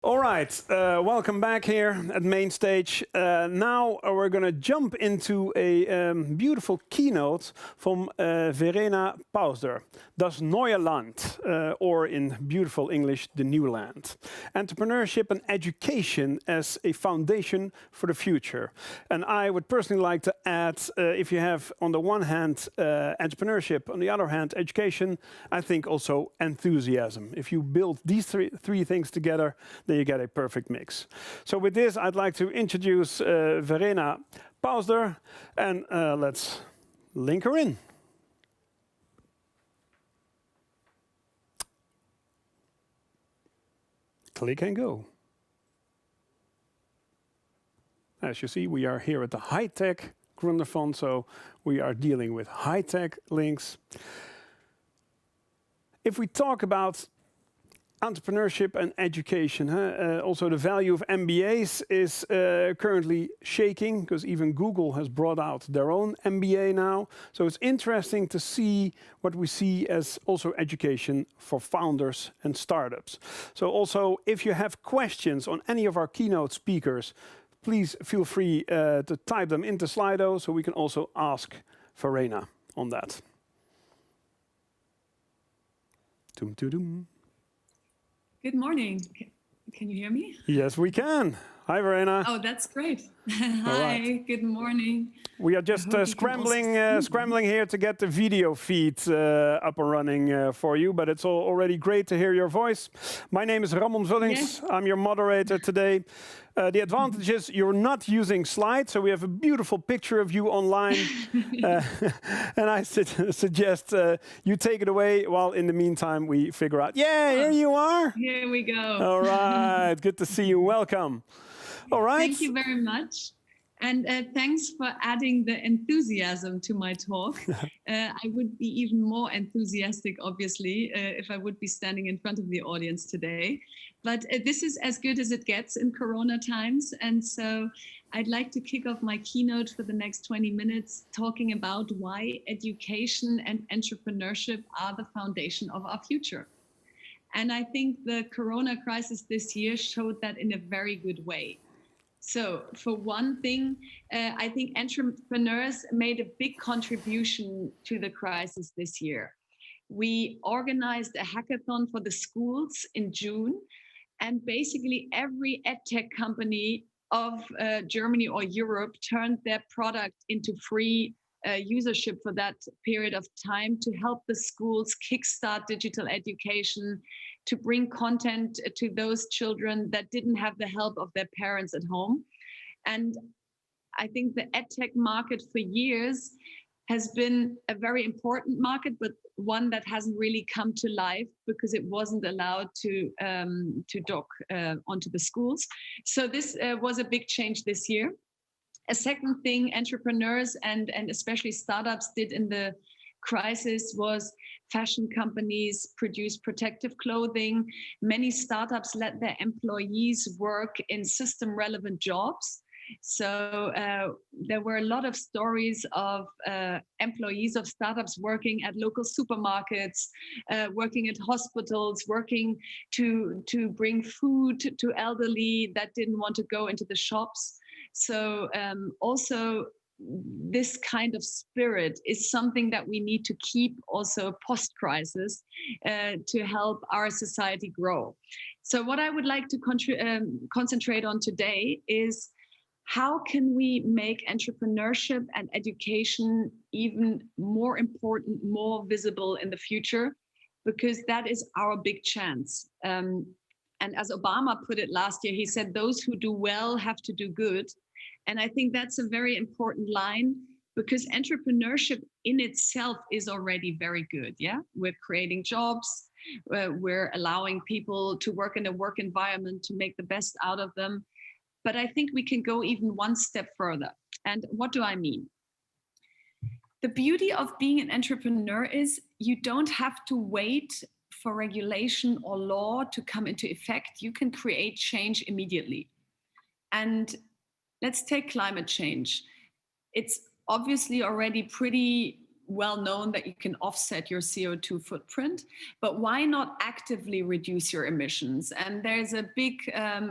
All right, welcome back here at Main Stage. Now we're going to jump into a beautiful keynote from Verena Pausder, Das Neue Land, or in beautiful English, the New Land. Entrepreneurship and education as a foundation for the future. And I would personally like to add, if you have on the one hand entrepreneurship, on the other hand education, I think also enthusiasm. If you build these three things together, then you get a perfect mix. So with this, I'd like to introduce Verena Pausder, and let's link her in. Click and go. As you see, we are here at the high-tech Gründerfonds, so we are dealing with high-tech links. If we talk about entrepreneurship and education, also the value of MBAs is currently shaking, because even Google has brought out their own MBA now. So it's interesting to see what we see as also education for founders and startups. So also, if you have questions on any of our keynote speakers, please feel free to type them into Slido, so we can also ask Verena on that. Doom, doom, doom. Good morning. Can you hear me? Yes, we can. Hi, Verena. Oh, that's great. Hi, right. good morning. We are just scrambling here to get the video feed up and running for you, but it's already great to hear your voice. My name is Ramon Vullings. Yes. I'm your moderator today. The advantage is you're not using slides, so we have a beautiful picture of you online. And I suggest you take it away while in the meantime we figure out, here you are. Here we go. All right, good to see you. Welcome. All right. Thank you very much. And thanks for adding the enthusiasm to my talk. I would be even more enthusiastic, obviously, if I would be standing in front of the audience today. But this is as good as it gets in Corona times. And so I'd like to kick off my keynote for the next 20 minutes talking about why education and entrepreneurship are the foundation of our future. And I think the Corona crisis this year showed that in a very good way. So for one thing, I think entrepreneurs made a big contribution to the crisis this year. We organized a hackathon for the schools in June, and basically every edtech company of Germany or Europe turned their product into free usership for that period of time to help the schools kickstart digital education, to bring content to those children that didn't have the help of their parents at home. And I think the edtech market for years has been a very important market, but one that hasn't really come to life because it wasn't allowed to dock onto the schools. So this was a big change this year. A second thing entrepreneurs and especially startups did in the crisis was fashion companies produce protective clothing. Many startups let their employees work in system relevant jobs. So there were a lot of stories of employees of startups working at local supermarkets, working at hospitals, working to bring food to elderly that didn't want to go into the shops. So also this kind of spirit is something that we need to keep also post-crisis to help our society grow. So what I would like to concentrate on today is how can we make entrepreneurship and education even more important, more visible in the future? Because that is our big chance. And as Obama put it last year, he said, those who do well have to do good. And I think that's a very important line because entrepreneurship in itself is already very good. Yeah, we're creating jobs. We're allowing people to work in a work environment to make the best out of them. But I think we can go even one step further. And what do I mean? The beauty of being an entrepreneur is you don't have to wait for regulation or law to come into effect. You can create change immediately. And let's take climate change. It's obviously already pretty well known that you can offset your CO2 footprint, but why not actively reduce your emissions? And there's a big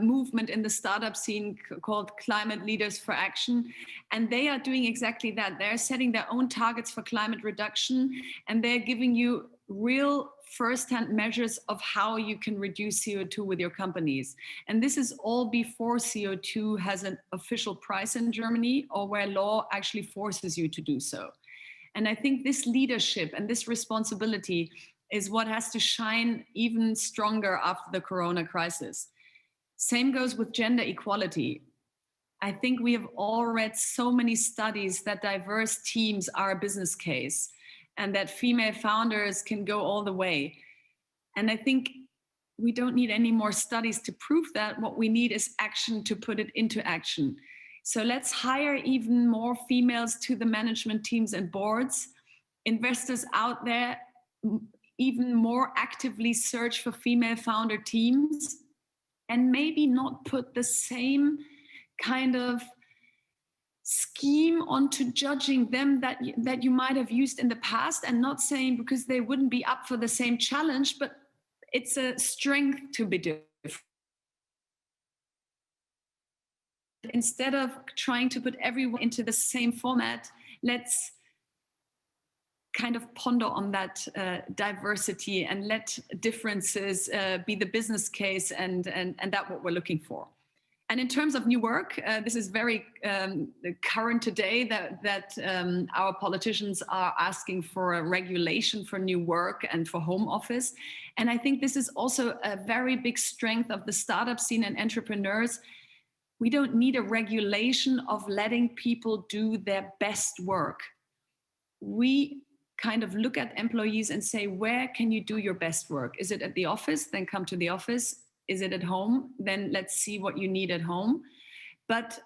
movement in the startup scene called Climate Leaders for Action, and they are doing exactly that. They're setting their own targets for climate reduction, and they're giving you real first-hand measures of how you can reduce CO2 with your companies. And this is all before CO2 has an official price in Germany or where law actually forces you to do so. And I think this leadership and this responsibility is what has to shine even stronger after the Corona crisis. Same goes with gender equality. I think we have all read so many studies that diverse teams are a business case and that female founders can go all the way. And I think we don't need any more studies to prove that. What we need is action to put it into action. So let's hire even more females to the management teams and boards. Investors out there even more actively search for female founder teams, and maybe not put the same kind of scheme onto judging them that you might have used in the past, and not saying because they wouldn't be up for the same challenge, but it's a strength to be different. Instead of trying to put everyone into the same format, let's kind of ponder on that diversity and let differences be the business case and that what we're looking for. And in terms of new work, this is very current today that our politicians are asking for a regulation for new work and for home office. And I think this is also a very big strength of the startup scene and entrepreneurs. We don't need a regulation of letting people do their best work. We kind of look at employees and say, where can you do your best work? Is it at the office? Then come to the office. Is it at home? Then let's see what you need at home. But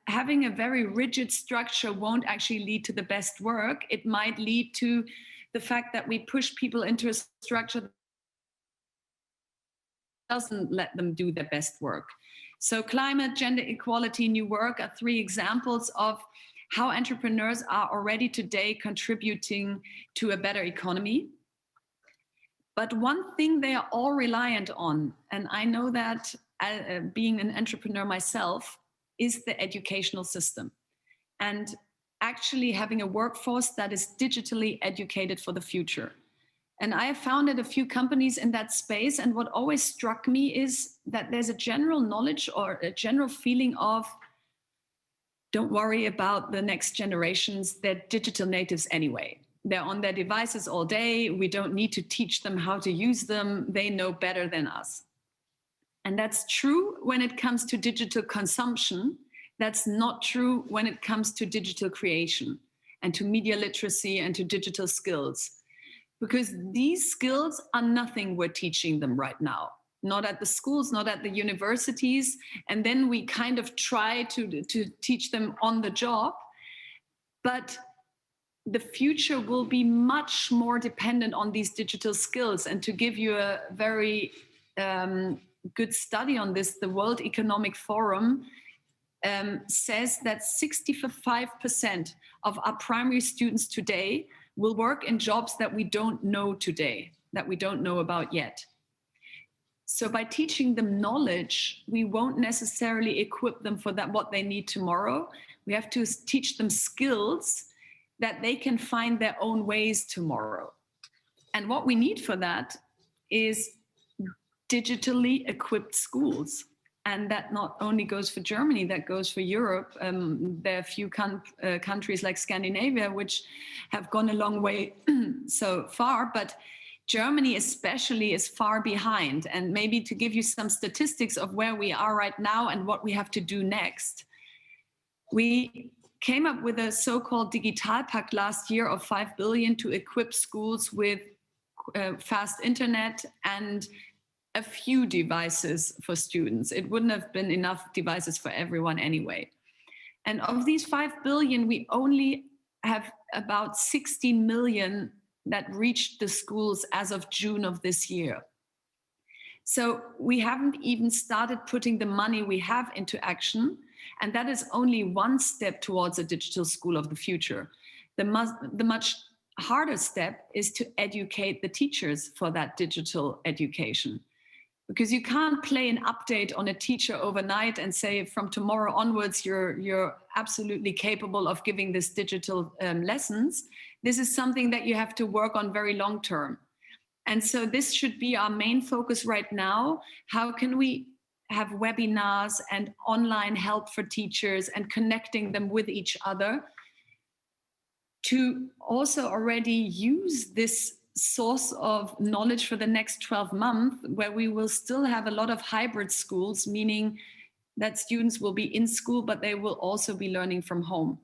having a very rigid structure won't actually lead to the best work. It might lead to the fact that we push people into a structure that doesn't let them do their best work. So climate, gender equality, new work are three examples of how entrepreneurs are already today contributing to a better economy. But one thing they are all reliant on, and I know that being an entrepreneur myself, is the educational system. And actually having a workforce that is digitally educated for the future. And I have founded a few companies in that space. And what always struck me is that there's a general knowledge or a general feeling of, don't worry about the next generations, they're digital natives anyway. They're on their devices all day. We don't need to teach them how to use them. They know better than us. And that's true when it comes to digital consumption. That's not true when it comes to digital creation and to media literacy and to digital skills. Because these skills are nothing we're teaching them right now. Not at the schools, not at the universities. And then we kind of try to teach them on the job. But the future will be much more dependent on these digital skills. And to give you a very good study on this, the World Economic Forum says that 65% of our primary students today will work in jobs that we don't know today, that we don't know about yet. So by teaching them knowledge, we won't necessarily equip them for that what they need tomorrow. We have to teach them skills that they can find their own ways tomorrow. And what we need for that is digitally equipped schools. And that not only goes for Germany, that goes for Europe. There are a few countries like Scandinavia, which have gone a long way so far, but Germany especially is far behind. And maybe to give you some statistics of where we are right now and what we have to do next. We came up with a so-called Digitalpakt last year of 5 billion to equip schools with fast internet and a few devices for students. It wouldn't have been enough devices for everyone anyway. And of these 5 billion, we only have about 60 million that reached the schools as of June of this year. So we haven't even started putting the money we have into action. And that is only one step towards a digital school of the future. The much harder step is to educate the teachers for that digital education. Because you can't play an update on a teacher overnight and say from tomorrow onwards you're absolutely capable of giving this digital lessons. This is something that you have to work on very long term. And so this should be our main focus right now. How can we have webinars and online help for teachers and connecting them with each other to also already use this source of knowledge for the next 12 months, where we will still have a lot of hybrid schools, meaning that students will be in school, but they will also be learning from home.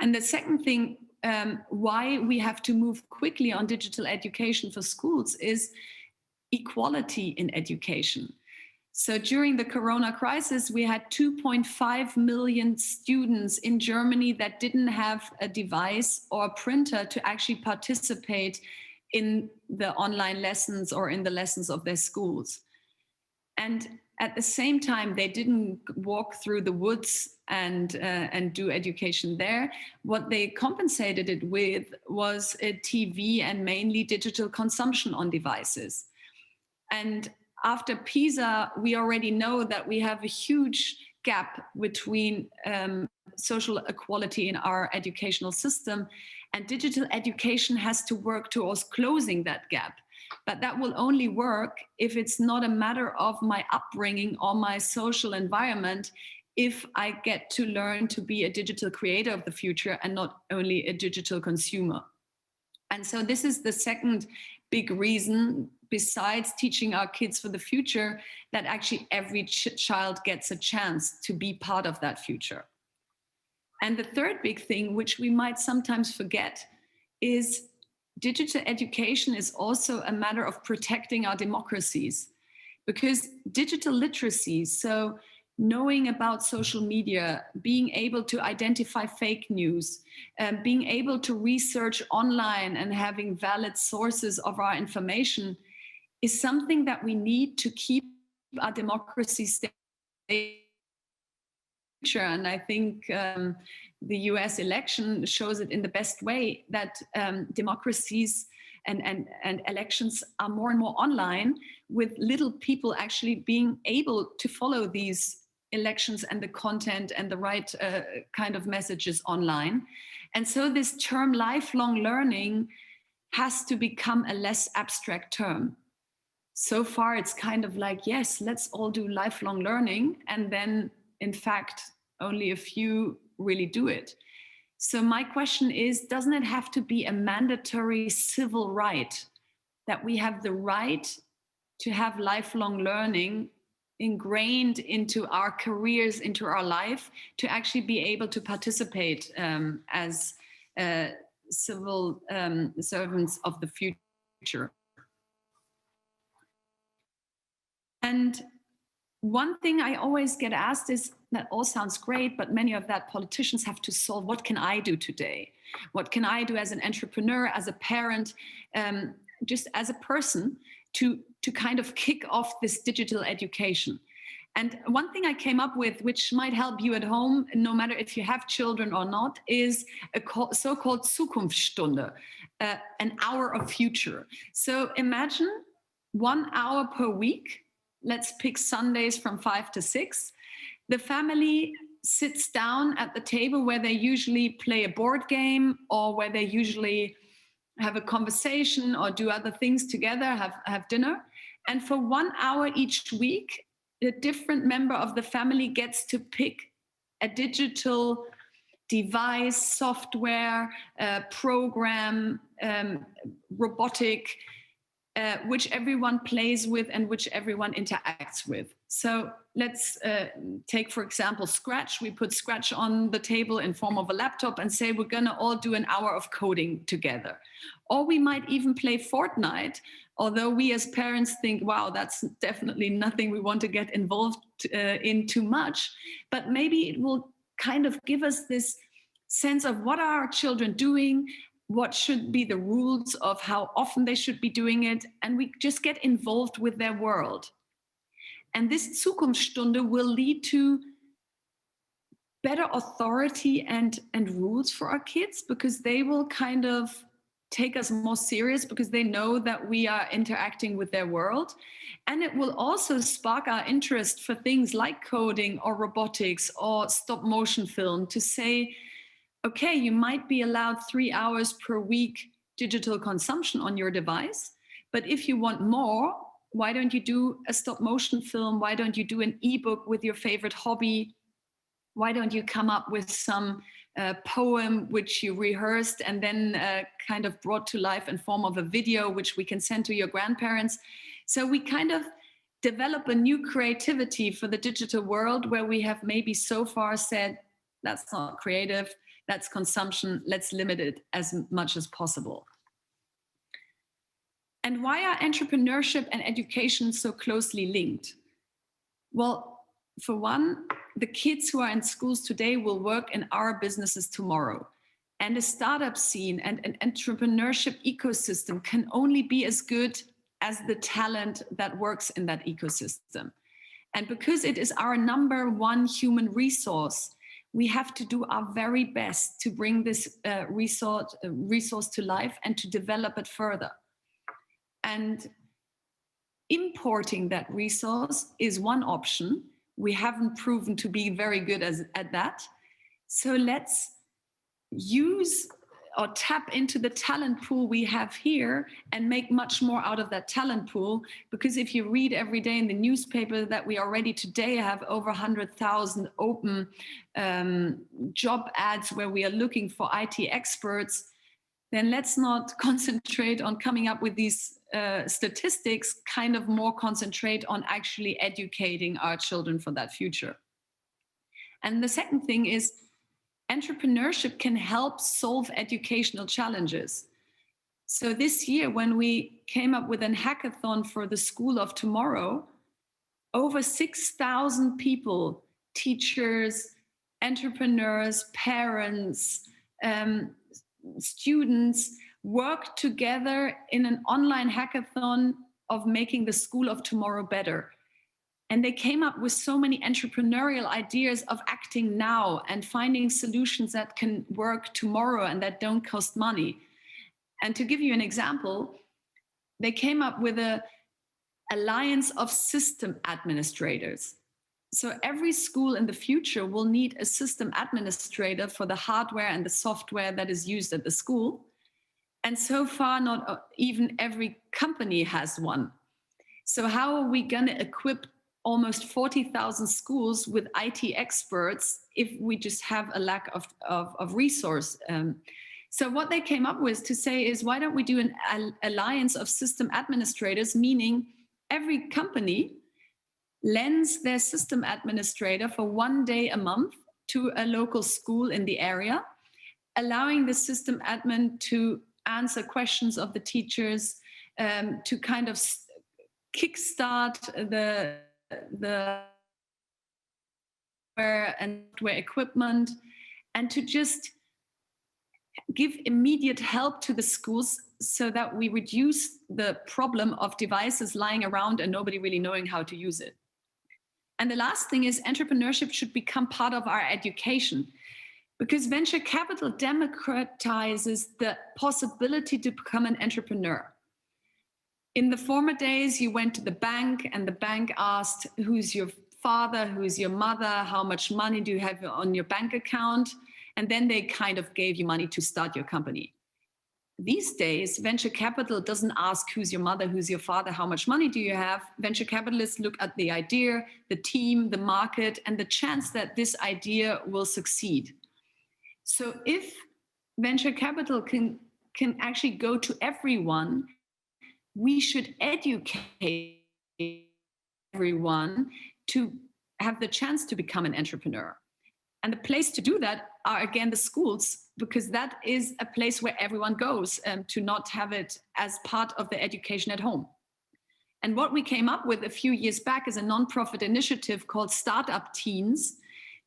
And the second thing, why we have to move quickly on digital education for schools is equality in education. So during the Corona crisis, we had 2.5 million students in Germany that didn't have a device or a printer to actually participate in the online lessons or in the lessons of their schools. And at the same time, they didn't walk through the woods and do education there. What they compensated it with was a TV and mainly digital consumption on devices. And after PISA, we already know that we have a huge gap between social equality in our educational system, and digital education has to work towards closing that gap. But that will only work if it's not a matter of my upbringing or my social environment, if I get to learn to be a digital creator of the future and not only a digital consumer. And so this is the second big reason, besides teaching our kids for the future, that actually every child gets a chance to be part of that future. And the third big thing, which we might sometimes forget, is digital education is also a matter of protecting our democracies. Because digital literacy, so knowing about social media, being able to identify fake news, being able to research online and having valid sources of our information, is something that we need to keep our democracy stable. And I think the US election shows it in the best way, that democracies and elections are more and more online, with little people actually being able to follow these elections and the content and the right kind of messages online. And so this term lifelong learning has to become a less abstract term. So far, it's kind of like, yes, let's all do lifelong learning. And then, in fact, only a few really do it. So my question is, doesn't it have to be a mandatory civil right that we have the right to have lifelong learning ingrained into our careers, into our life, to actually be able to participate as civil servants of the future? And one thing I always get asked is, that all sounds great, but many of that politicians have to solve. What can I do today? What can I do as an entrepreneur, as a parent, just as a person to kind of kick off this digital education? And one thing I came up with, which might help you at home, no matter if you have children or not, is a so-called Zukunftsstunde, an hour of future. So imagine 1 hour per week. Let's pick Sundays from 5 to 6. The family sits down at the table where they usually play a board game, or where they usually have a conversation or do other things together, have dinner. And for 1 hour each week, a different member of the family gets to pick a digital device, software, program, robotic, which everyone plays with and which everyone interacts with. So let's take, for example, Scratch. We put Scratch on the table in form of a laptop and say, we're gonna all do an hour of coding together. Or we might even play Fortnite, although we as parents think, wow, that's definitely nothing we want to get involved in too much. But maybe it will kind of give us this sense of what are our children doing, what should be the rules of how often they should be doing it, and we just get involved with their world. And this Zukunftsstunde will lead to better authority and rules for our kids, because they will kind of take us more serious because they know that we are interacting with their world. And it will also spark our interest for things like coding or robotics or stop motion film, to say, okay, you might be allowed 3 hours per week digital consumption on your device, but if you want more, why don't you do a stop motion film? Why don't you do an ebook with your favorite hobby? Why don't you come up with some poem which you rehearsed and then kind of brought to life in form of a video which we can send to your grandparents? So we kind of develop a new creativity for the digital world, where we have maybe so far said, that's not creative, that's consumption, let's limit it as much as possible. And why are entrepreneurship and education so closely linked? Well, for one, the kids who are in schools today will work in our businesses tomorrow. And a startup scene and an entrepreneurship ecosystem can only be as good as the talent that works in that ecosystem. And because it is our number one human resource, we have to do our very best to bring this resource to life and to develop it further. And importing that resource is one option. We haven't proven to be very good at that. So let's use or tap into the talent pool we have here and make much more out of that talent pool. Because if you read every day in the newspaper that we already today have over 100,000 open job ads where we are looking for IT experts, then let's not concentrate on coming up with these statistics, kind of more concentrate on actually educating our children for that future. And the second thing is, entrepreneurship can help solve educational challenges. So this year, when we came up with a hackathon for the School of Tomorrow, over 6,000 people, teachers, entrepreneurs, parents, students, worked together in an online hackathon of making the School of Tomorrow better. And they came up with so many entrepreneurial ideas of acting now and finding solutions that can work tomorrow and that don't cost money. And to give you an example, they came up with an alliance of system administrators. So every school in the future will need a system administrator for the hardware and the software that is used at the school. And so far, not even every company has one. So how are we going to equip almost 40,000 schools with IT experts if we just have a lack of resource? So what they came up with to say is, why don't we do an alliance of system administrators, meaning every company lends their system administrator for 1 day a month to a local school in the area, allowing the system admin to answer questions of the teachers, to kind of kickstart the and equipment, and to just give immediate help to the schools so that we reduce the problem of devices lying around and nobody really knowing how to use it. And the last thing is, entrepreneurship should become part of our education, because venture capital democratizes the possibility to become an entrepreneur. In the former days, you went to the bank and the bank asked, who's your father, who's your mother, how much money do you have on your bank account? And then they kind of gave you money to start your company. These days, venture capital doesn't ask who's your mother, who's your father, how much money do you have? Venture capitalists look at the idea, the team, the market, and the chance that this idea will succeed. So if venture capital can actually go to everyone, we should educate everyone to have the chance to become an entrepreneur. And the place to do that are, again, the schools, because that is a place where everyone goes, to not have it as part of the education at home. And what we came up with a few years back is a nonprofit initiative called Startup Teens,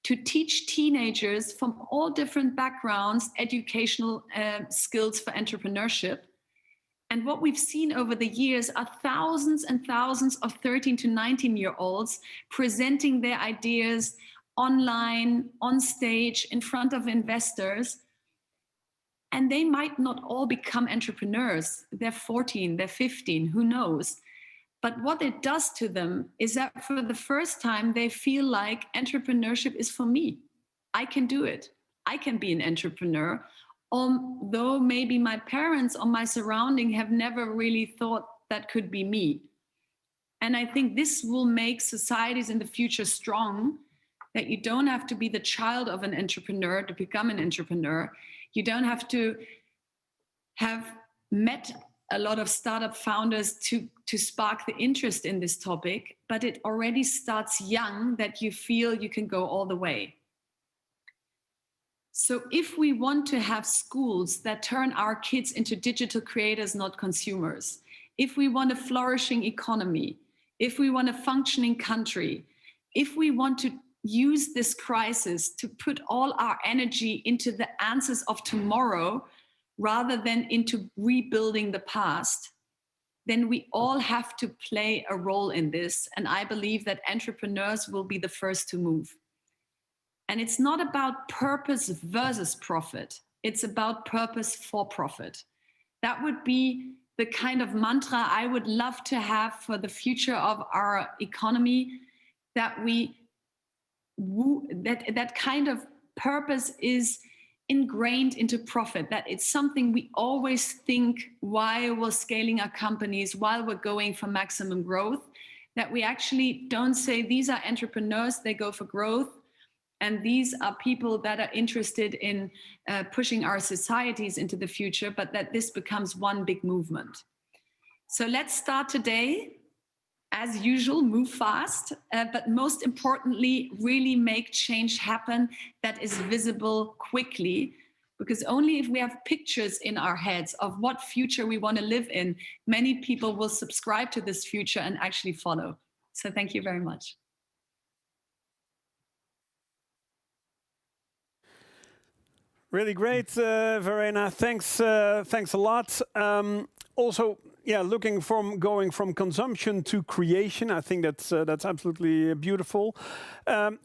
to teach teenagers from all different backgrounds educational skills for entrepreneurship. And what we've seen over the years are thousands and thousands of 13 to 19-year-olds presenting their ideas online, on stage, in front of investors. And they might not all become entrepreneurs. They're 14, they're 15, who knows? But what it does to them is that for the first time, they feel like entrepreneurship is for me. I can do it. I can be an entrepreneur. Although maybe my parents or my surrounding have never really thought that could be me. And I think this will make societies in the future strong, that you don't have to be the child of an entrepreneur to become an entrepreneur. You don't have to have met a lot of startup founders to spark the interest in this topic, but it already starts young that you feel you can go all the way. So if we want to have schools that turn our kids into digital creators, not consumers, if we want a flourishing economy, if we want a functioning country, if we want to use this crisis to put all our energy into the answers of tomorrow rather than into rebuilding the past, then we all have to play a role in this. And I believe that entrepreneurs will be the first to move. And it's not about purpose versus profit. It's about purpose for profit. That would be the kind of mantra I would love to have for the future of our economy, that that kind of purpose is ingrained into profit, that it's something we always think while we're scaling our companies, while we're going for maximum growth, that we actually don't say these are entrepreneurs, they go for growth, and these are people that are interested in pushing our societies into the future, but that this becomes one big movement. So let's start today. As usual, move fast, but most importantly, really make change happen that is visible quickly, because only if we have pictures in our heads of what future we want to live in, many people will subscribe to this future and actually follow. So thank you very much. Really great, Verena. Thanks a lot. Also, yeah, going from consumption to creation, I think that's absolutely beautiful.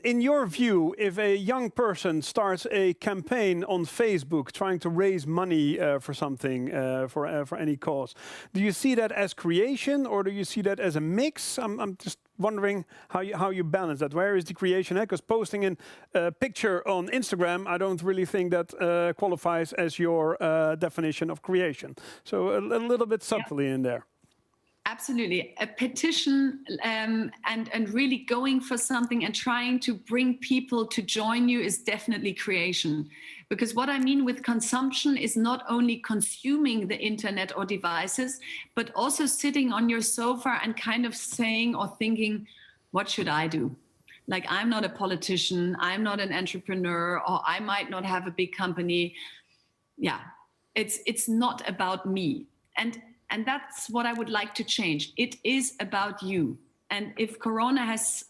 In your view, if a young person starts a campaign on Facebook trying to raise money for something, for any cause, do you see that as creation, or do you see that as a mix? I'm just wondering how you balance that. Where is the creation? Because posting a picture on Instagram, I don't really think that qualifies as your definition of creation. So a little bit subtly in there. Absolutely. A petition and really going for something and trying to bring people to join you is definitely creation. Because what I mean with consumption is not only consuming the internet or devices, but also sitting on your sofa and kind of saying or thinking, what should I do? Like, I'm not a politician, I'm not an entrepreneur, or I might not have a big company. Yeah, it's not about me. And that's what I would like to change. It is about you. And if Corona has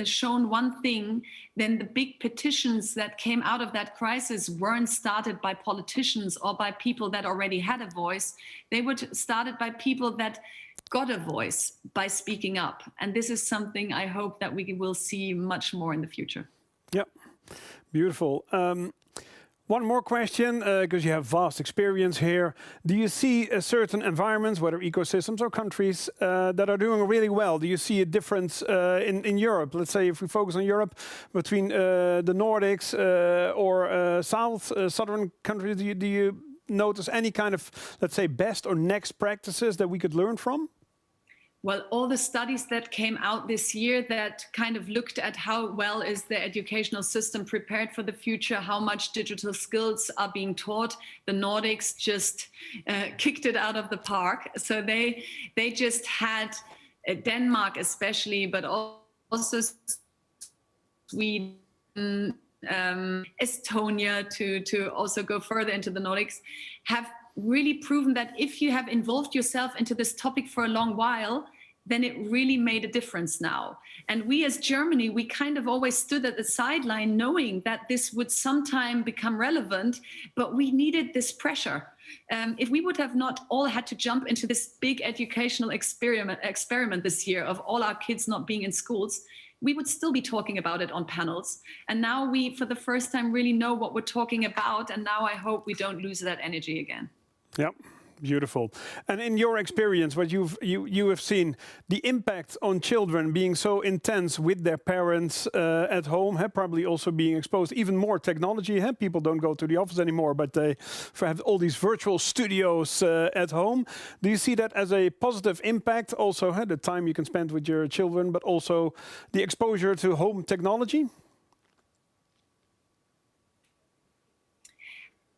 shown one thing, then the big petitions that came out of that crisis weren't started by politicians or by people that already had a voice. They were started by people that got a voice by speaking up. And this is something I hope that we will see much more in the future. Yep, beautiful. One more question, because you have vast experience here. Do you see certain environments, whether ecosystems or countries, that are doing really well? Do you see a difference in Europe? Let's say if we focus on Europe, between the Nordics or southern countries, do you notice any kind of, let's say, best or next practices that we could learn from? Well, all the studies that came out this year that kind of looked at how well is the educational system prepared for the future, how much digital skills are being taught, the Nordics just kicked it out of the park. So they just had Denmark especially, but also Sweden, Estonia, to also go further into the Nordics, have really proven that if you have involved yourself into this topic for a long while, then it really made a difference now. And we as Germany, we kind of always stood at the sideline knowing that this would sometime become relevant, but we needed this pressure. If we would have not all had to jump into this big educational experiment this year of all our kids not being in schools, we would still be talking about it on panels. And now we, for the first time, really know what we're talking about. And now I hope we don't lose that energy again. Yep. Beautiful. And in your experience, what you have seen, the impact on children being so intense with their parents at home, probably also being exposed even more technology. People don't go to the office anymore, but they have all these virtual studios at home. Do you see that as a positive impact? Also, the time you can spend with your children, but also the exposure to home technology?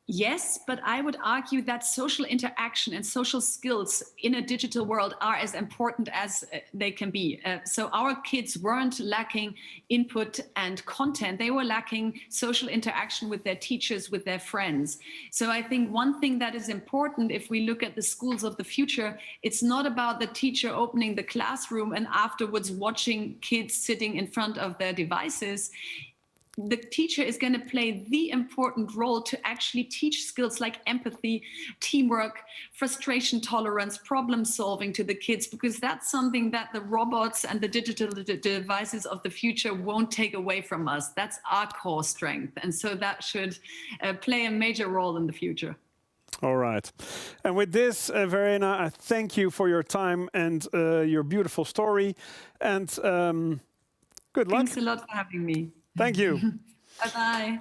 Yes, but I would argue that social interaction and social skills in a digital world are as important as they can be. So our kids weren't lacking input and content. They were lacking social interaction with their teachers, with their friends. So I think one thing that is important, if we look at the schools of the future, it's not about the teacher opening the classroom and afterwards watching kids sitting in front of their devices. The teacher is going to play the important role to actually teach skills like empathy, teamwork, frustration tolerance, problem solving to the kids, because that's something that the robots and the digital devices of the future won't take away from us. That's our core strength. And so that should play a major role in the future. All right. And with this, Verena, I thank you for your time and your beautiful story. And good luck. Thanks a lot for having me. Thank you. Bye-bye.